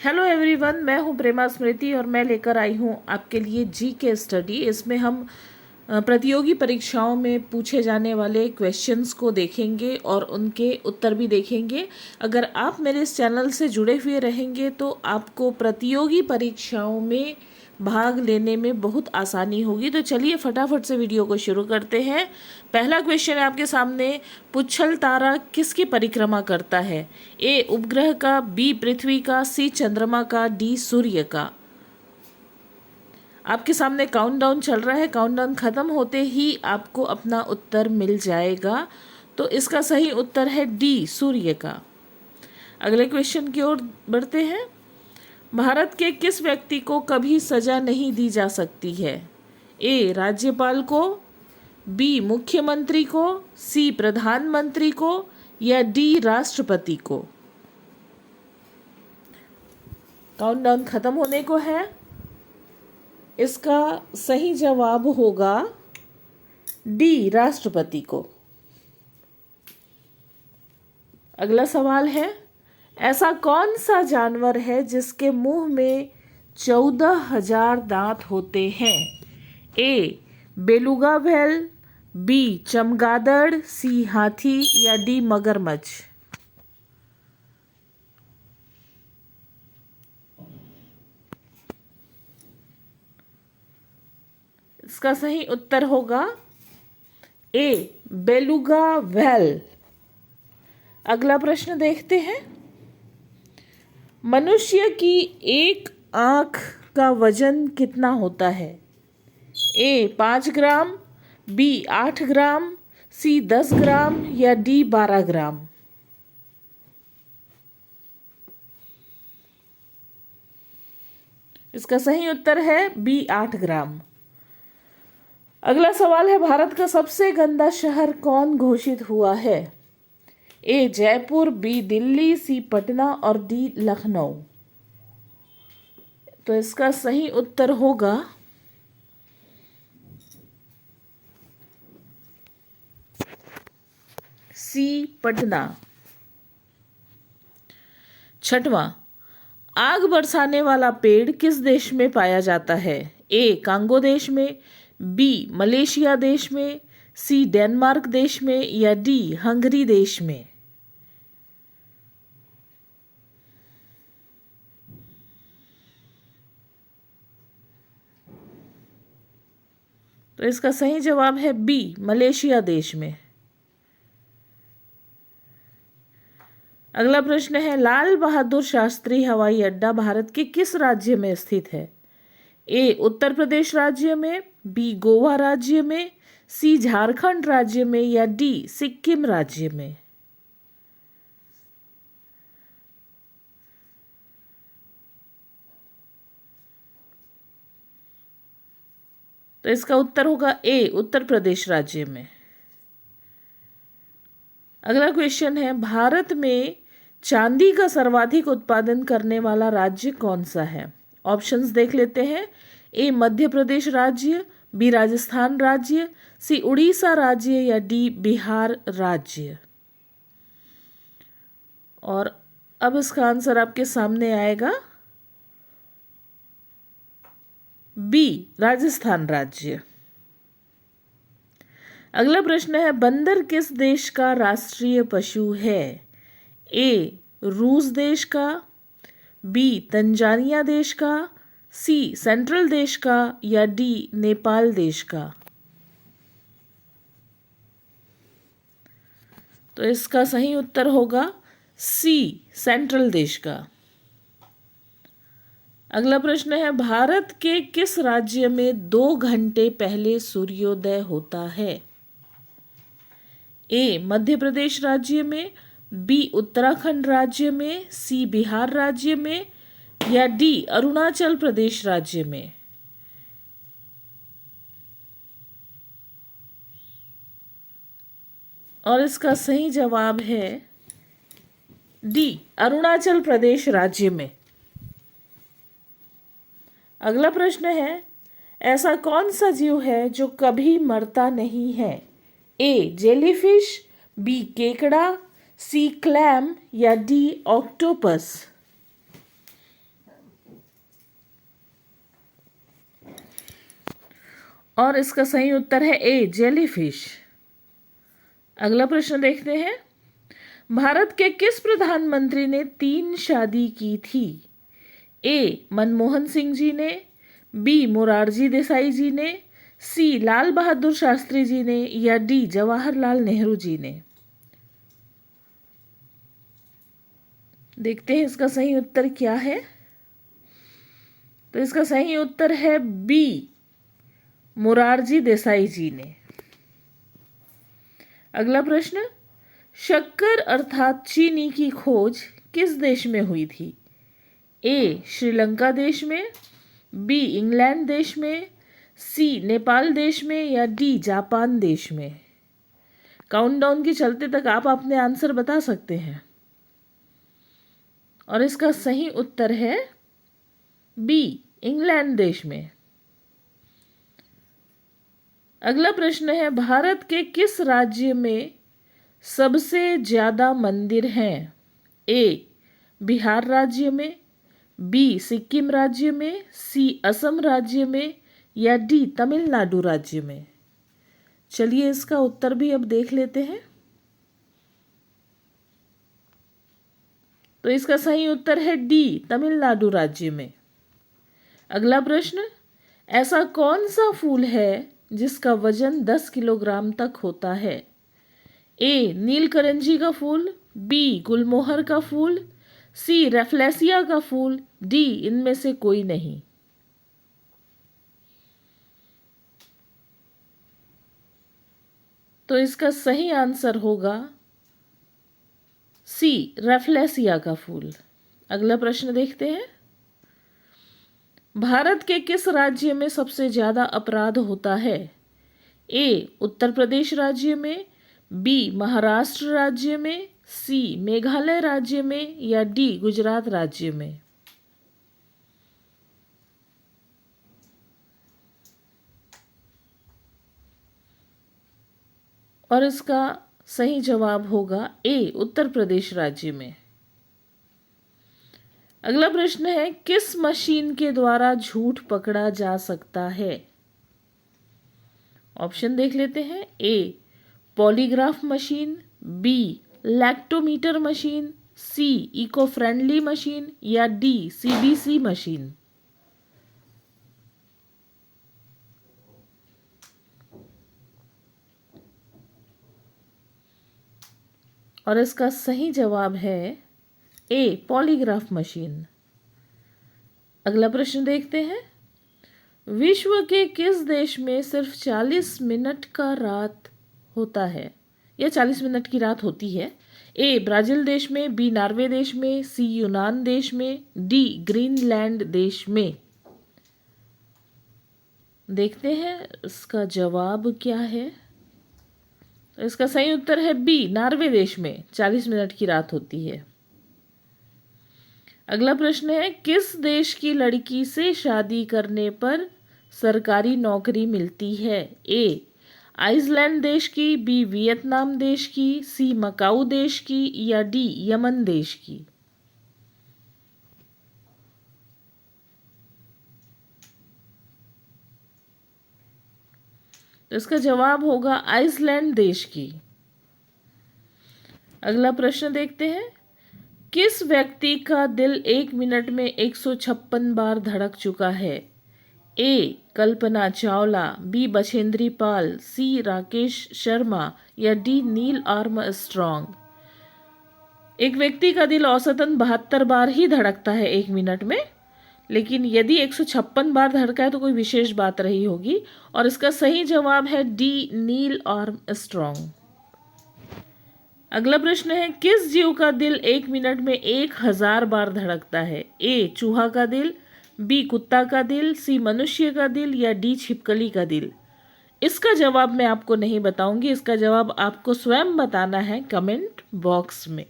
Hello everyone, मैं हूं प्रेमा स्मृति और मैं लेकर आई हूं आपके लिए जी के स्टडी। इसमें हम प्रतियोगी परीक्षाओं में पूछे जाने वाले क्वेश्चंस को देखेंगे और उनके उत्तर भी देखेंगे। अगर आप मेरे इस चैनल से जुड़े हुए रहेंगे तो आपको प्रतियोगी परीक्षाओं में भाग लेने में बहुत आसानी होगी। तो चलिए फटाफट से वीडियो को शुरू करते हैं। पहला क्वेश्चन है आपके सामने, पुच्छल तारा किसकी परिक्रमा करता है? ए उपग्रह का, बी पृथ्वी का, सी चंद्रमा का, डी सूर्य का। आपके सामने काउंटडाउन चल रहा है। काउंटडाउन खत्म होते ही आपको अपना उत्तर मिल जाएगा। तो इसका सही उत्तर है डी सूर्य का। अगले क्वेश्चन की ओर बढ़ते हैं। भारत के किस व्यक्ति को कभी सजा नहीं दी जा सकती है? ए राज्यपाल को, बी मुख्यमंत्री को, सी प्रधानमंत्री को, या डी राष्ट्रपति को। काउंटडाउन खत्म होने को है। इसका सही जवाब होगा डी राष्ट्रपति को। अगला सवाल है, ऐसा कौन सा जानवर है जिसके मुंह में 14,000 दांत होते हैं? ए बेलुगा व्हेल, बी चमगादड़, सी हाथी, या डी मगरमच्छ। इसका सही उत्तर होगा ए बेलुगा व्हेल। अगला प्रश्न देखते हैं। मनुष्य की एक आंख का वजन कितना होता है? ए 5 ग्राम, बी 8 ग्राम, सी 10 ग्राम, या डी 12 ग्राम। इसका सही उत्तर है बी 8 ग्राम। अगला सवाल है, भारत का सबसे गंदा शहर कौन घोषित हुआ है? ए जयपुर, बी दिल्ली, सी पटना, और डी लखनऊ। तो इसका सही उत्तर होगा सी पटना। छठवां, आग बरसाने वाला पेड़ किस देश में पाया जाता है? ए कांगो देश में, बी मलेशिया देश में, सी डेनमार्क देश में, या डी हंगरी देश में। तो इसका सही जवाब है बी मलेशिया देश में। अगला प्रश्न है, लाल बहादुर शास्त्री हवाई अड्डा भारत के किस राज्य में स्थित है? ए उत्तर प्रदेश राज्य में, बी गोवा राज्य में, सी झारखंड राज्य में, या डी सिक्किम राज्य में। तो इसका उत्तर होगा ए उत्तर प्रदेश राज्य में। अगला क्वेश्चन है, भारत में चांदी का सर्वाधिक उत्पादन करने वाला राज्य कौन सा है? ऑप्शंस देख लेते हैं। ए मध्य प्रदेश राज्य, बी राजस्थान राज्य, सी उड़ीसा राज्य, या डी बिहार राज्य। और अब इसका आंसर आपके सामने आएगा बी राजस्थान राज्य। अगला प्रश्न है, बंदर किस देश का राष्ट्रीय पशु है? ए रूस देश का, बी तंजानिया देश का, सी सेंट्रल देश का, या डी नेपाल देश का। तो इसका सही उत्तर होगा सी सेंट्रल देश का। अगला प्रश्न है, भारत के किस राज्य में 2 घंटे पहले सूर्योदय होता है? ए मध्य प्रदेश राज्य में, बी उत्तराखंड राज्य में, सी बिहार राज्य में, या डी अरुणाचल प्रदेश राज्य में। और इसका सही जवाब है डी अरुणाचल प्रदेश राज्य में। अगला प्रश्न है, ऐसा कौन सा जीव है जो कभी मरता नहीं है? ए जेलीफिश, बी केकड़ा, सी क्लैम, या डी ऑक्टोपस। और इसका सही उत्तर है ए, जेलीफिश। अगला प्रश्न देखते हैं। भारत के किस प्रधानमंत्री ने 3 शादी की थी? ए, मनमोहन सिंह जी ने, बी, मोरारजी देसाई जी ने, सी, लाल बहादुर शास्त्री जी ने, या डी, जवाहरलाल नेहरू जी ने। देखते हैं इसका सही उत्तर क्या है। तो इसका सही उत्तर है बी, मोरारजी देसाई जी ने। अगला प्रश्न, शक्कर अर्थात चीनी की खोज किस देश में हुई थी? ए, श्रीलंका देश में, बी, इंग्लैंड देश में, सी, नेपाल देश में, या डी, जापान देश में। काउंटडाउन के चलते तक आप अपने आंसर बता सकते हैं। और इसका सही उत्तर है बी, इंग्लैंड देश में। अगला प्रश्न है, भारत के किस राज्य में सबसे ज्यादा मंदिर हैं? ए, बिहार राज्य में, बी, सिक्किम राज्य में, सी, असम राज्य में, या डी, तमिलनाडु राज्य में। चलिए इसका उत्तर भी अब देख लेते हैं। तो इसका सही उत्तर है डी, तमिलनाडु राज्य में। अगला प्रश्न, ऐसा कौन सा फूल है जिसका वजन 10 किलोग्राम तक होता है? ए, नीलकरंजी का फूल, बी, गुलमोहर का फूल, सी, रेफ्लेसिया का फूल, डी, इनमें से कोई नहीं। तो इसका सही आंसर होगा सी, रेफ्लेसिया का फूल। अगला प्रश्न देखते हैं। भारत के किस राज्य में सबसे ज्यादा अपराध होता है? ए, उत्तर प्रदेश राज्य में, बी, महाराष्ट्र राज्य में, सी, मेघालय राज्य में, या डी, गुजरात राज्य में। और इसका सही जवाब होगा ए, उत्तर प्रदेश राज्य में। अगला प्रश्न है, किस मशीन के द्वारा झूठ पकड़ा जा सकता है? ऑप्शन देख लेते हैं। A, polygraph machine, B, lactometer machine, C, eco friendly machine, या डी, सीबीसी मशीन। और इसका सही जवाब है ए, पॉलीग्राफ मशीन। अगला प्रश्न देखते हैं। विश्व के किस देश में सिर्फ 40 मिनट का रात होता है या 40 मिनट की रात होती है? ए, ब्राजील देश में, बी, नॉर्वे देश में, सी, यूनान देश में, डी, ग्रीनलैंड देश में। देखते हैं इसका जवाब क्या है। इसका सही उत्तर है बी, नॉर्वे देश में 40 मिनट की रात होती है। अगला प्रश्न है, किस देश की लड़की से शादी करने पर सरकारी नौकरी मिलती है? ए, आइसलैंड देश की, बी, वियतनाम देश की, सी, मकाऊ देश की, या डी, यमन देश की। तो इसका जवाब होगा आइसलैंड देश की। अगला प्रश्न देखते हैं। किस व्यक्ति का दिल 1 मिनट में 156 बार धड़क चुका है? ए, कल्पना चावला, बी, बछेंद्री पाल, सी, राकेश शर्मा, या डी, नील आर्मस्ट्रॉन्ग। एक व्यक्ति का दिल औसतन 72 बार ही धड़कता है 1 मिनट में, लेकिन यदि 156 बार धड़का है तो कोई विशेष बात रही होगी। और इसका सही जवाब है डी, नील आर्मस्ट्रॉन्ग। अगला प्रश्न है, किस जीव का दिल 1 मिनट में 1000 बार धड़कता है? ए, चूहा का दिल, बी, कुत्ता का दिल, सी, मनुष्य का दिल, या डी, छिपकली का दिल। इसका जवाब मैं आपको नहीं बताऊंगी, इसका जवाब आपको स्वयं बताना है कमेंट बॉक्स में।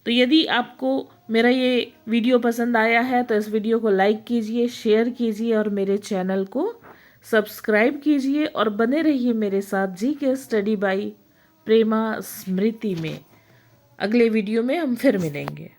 तो यदि आपको मेरा ये वीडियो पसंद आया है तो इस वीडियो को लाइक कीजिए, शेयर कीजिए और मेरे चैनल को सब्सक्राइब कीजिए और बने रहिए मेरे साथ जीके स्टडी बाय प्रेमा स्मृति में। अगले वीडियो में हम फिर मिलेंगे।